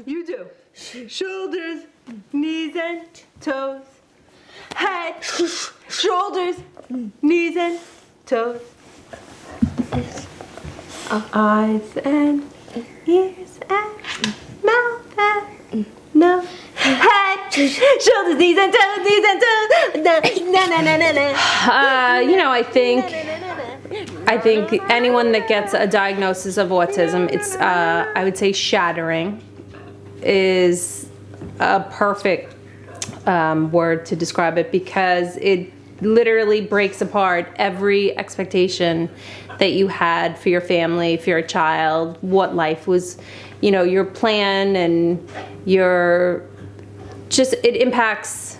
You do. Shoulders, knees and toes. Head, shoulders, knees and toes. Eyes and ears and mouth and nose. Head, shoulders, knees and toes, knees and toes. I think anyone that gets a diagnosis of autism, it's I would say shattering is a perfect word to describe it, because it literally breaks apart every expectation that you had for your family, for your child, what life was, your plan, and it impacts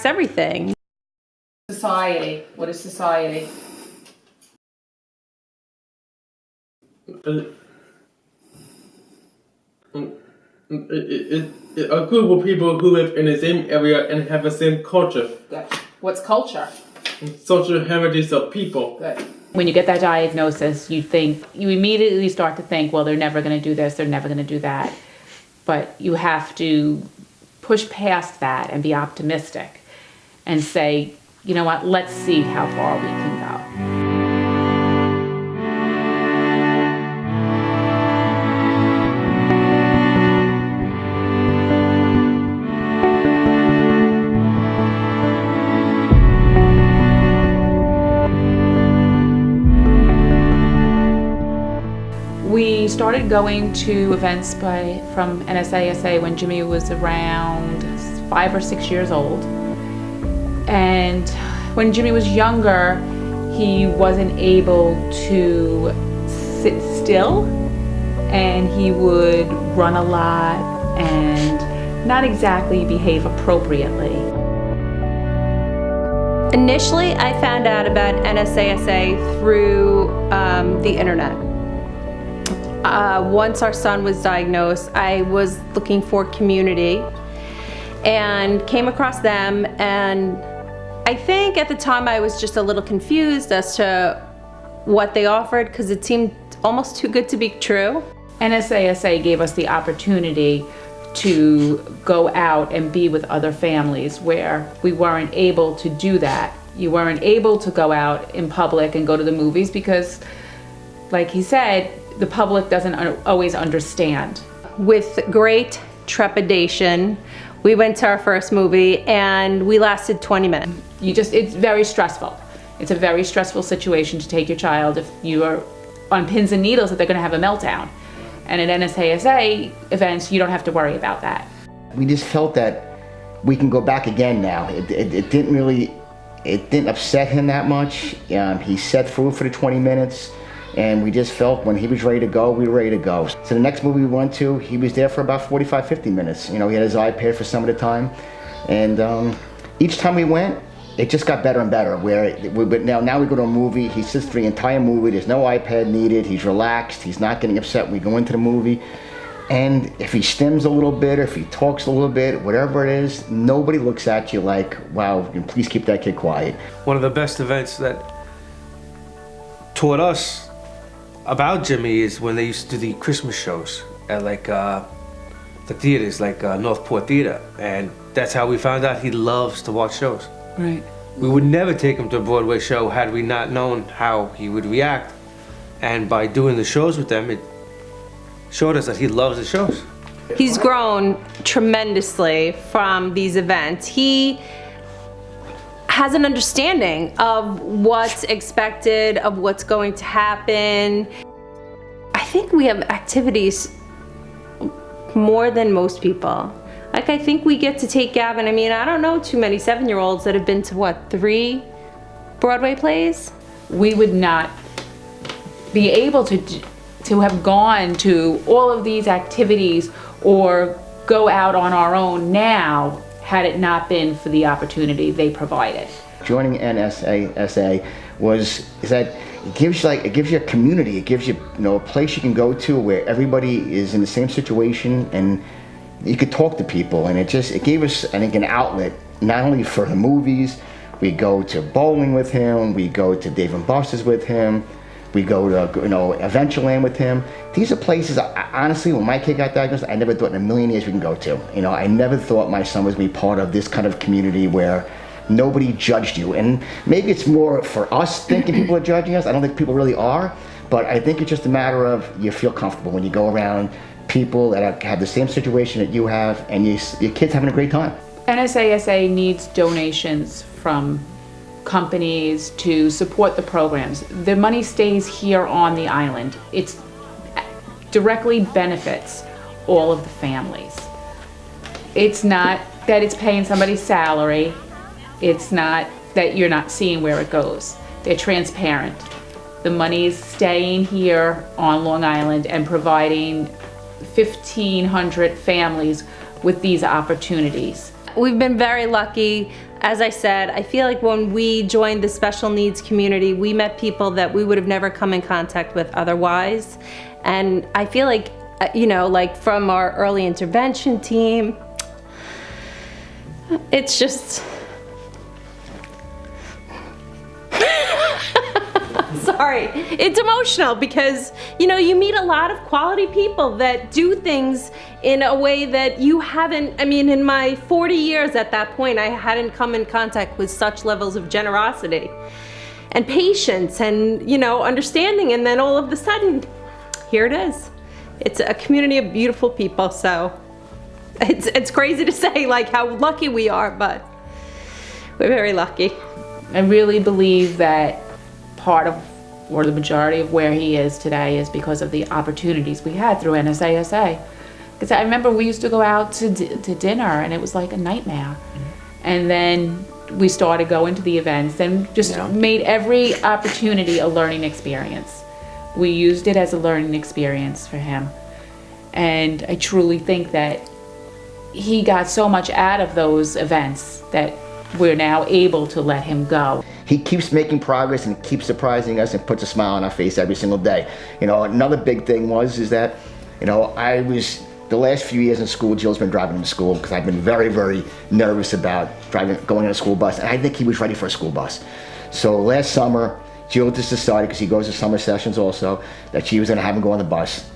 everything. Society. What is society? A group of people who live in the same area and have the same culture. Good. What's culture? Social heritage of people. Good. When you get that diagnosis, you immediately start to think, well, they're never going to do this, they're never going to do that. But you have to push past that and be optimistic and say, you know what, let's see how far we can go. We started going to events from NSASA when Jimmy was around 5 or 6 years old. And when Jimmy was younger, he wasn't able to sit still, and he would run a lot and not exactly behave appropriately. Initially, I found out about NSASA through the internet. Once our son was diagnosed, I was looking for community and came across them, and I think at the time I was just a little confused as to what they offered, because it seemed almost too good to be true. NSASA gave us the opportunity to go out and be with other families where we weren't able to do that. You weren't able to go out in public and go to the movies because, like he said, the public doesn't always understand. With great trepidation, we went to our first movie and we lasted 20 minutes. It's very stressful. It's a very stressful situation to take your child if you are on pins and needles that they're going to have a meltdown. And at NSASA events, you don't have to worry about that. We just felt that we can go back again now. It didn't upset him that much. He sat through for the 20 minutes. And we just felt when he was ready to go, we were ready to go. So the next movie we went to, he was there for about 45, 50 minutes. He had his iPad for some of the time. And each time we went, it just got better and better. Now we go to a movie, he sits through the entire movie, there's no iPad needed, he's relaxed, he's not getting upset when we go into the movie. And if he stims a little bit, or if he talks a little bit, whatever it is, nobody looks at you like, wow, please keep that kid quiet. One of the best events that taught us about Jimmy is when they used to do the Christmas shows at the theaters, like Northport Theater, and that's how we found out he loves to watch shows. Right. We would never take him to a Broadway show had we not known how he would react, and by doing the shows with them, it showed us that he loves the shows. He's grown tremendously from these events. He has an understanding of what's expected, of what's going to happen. I think we have activities more than most people. Like, I think we get to take Gavin, I don't know too many 7-year-olds that have been to 3 Broadway plays? We would not be able to have gone to all of these activities or go out on our own now had it not been for the opportunity they provided. Joining NSASA it gives you a community. It gives you a place you can go to where everybody is in the same situation, and you could talk to people. And it gave us, I think, an outlet not only for the movies. We go to bowling with him. We go to Dave and Buster's with him. We go to, Adventureland with him. These are places, honestly, when my kid got diagnosed, I never thought in a million years we can go to. I never thought my son was going to be part of this kind of community where nobody judged you. And maybe it's more for us thinking people are judging us. I don't think people really are, but I think it's just a matter of you feel comfortable when you go around people that have the same situation that you have, and your kid's having a great time. NSASA needs donations from companies to support the programs. The money stays here on the island. It directly benefits all of the families. It's not that it's paying somebody's salary. It's not that you're not seeing where it goes. They're transparent. The money is staying here on Long Island and providing 1,500 families with these opportunities. We've been very lucky. As I said, I feel like when we joined the special needs community, we met people that we would have never come in contact with otherwise. And I feel like, like from our early intervention team, it's just, sorry, it's emotional because, you meet a lot of quality people that do things in a way that you haven't, in my 40 years at that point, I hadn't come in contact with such levels of generosity and patience and, understanding. And then all of a sudden, here it is. It's a community of beautiful people. So it's crazy to say like how lucky we are, but we're very lucky. I really believe that part of, or the majority of where he is today is because of the opportunities we had through NSASA. Because I remember we used to go out to dinner and it was like a nightmare. And then we started going to the events and just made every opportunity a learning experience. We used it as a learning experience for him. And I truly think that he got so much out of those events that we're now able to let him go. He keeps making progress and keeps surprising us and puts a smile on our face every single day. Another big thing is that, I was, the last few years in school, Jill's been driving him to school because I've been very, very nervous about going in a school bus, and I think he was ready for a school bus. So last summer, Jill just decided, because he goes to summer sessions also, that she was going to have him go on the bus.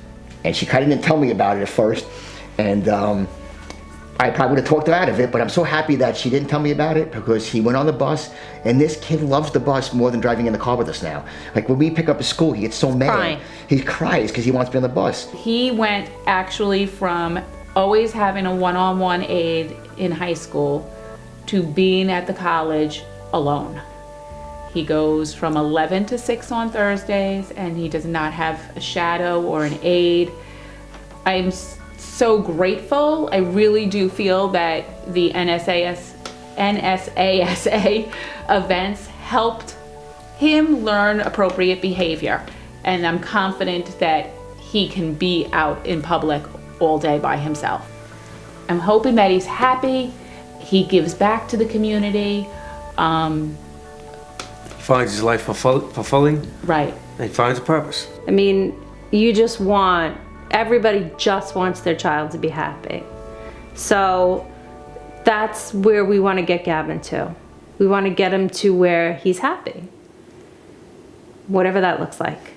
And she kind of didn't tell me about it at first, and I probably would have talked her out of it, but I'm so happy that she didn't tell me about it because he went on the bus, and this kid loves the bus more than driving in the car with us now. Like when we pick up at school, he gets so mad. Crying. He cries because he wants to be on the bus. He went actually from always having a one-on-one aide in high school to being at the college alone. He goes from 11 to 6 on Thursdays, and he does not have a shadow or an aide. I'm so grateful. I really do feel that the NSASA events helped him learn appropriate behavior, and I'm confident that he can be out in public all day by himself. I'm hoping that he's happy, he gives back to the community. Finds his life fulfilling. Right. And he finds a purpose. Everybody just wants their child to be happy. So that's where we want to get Gavin to. We want to get him to where he's happy, whatever that looks like.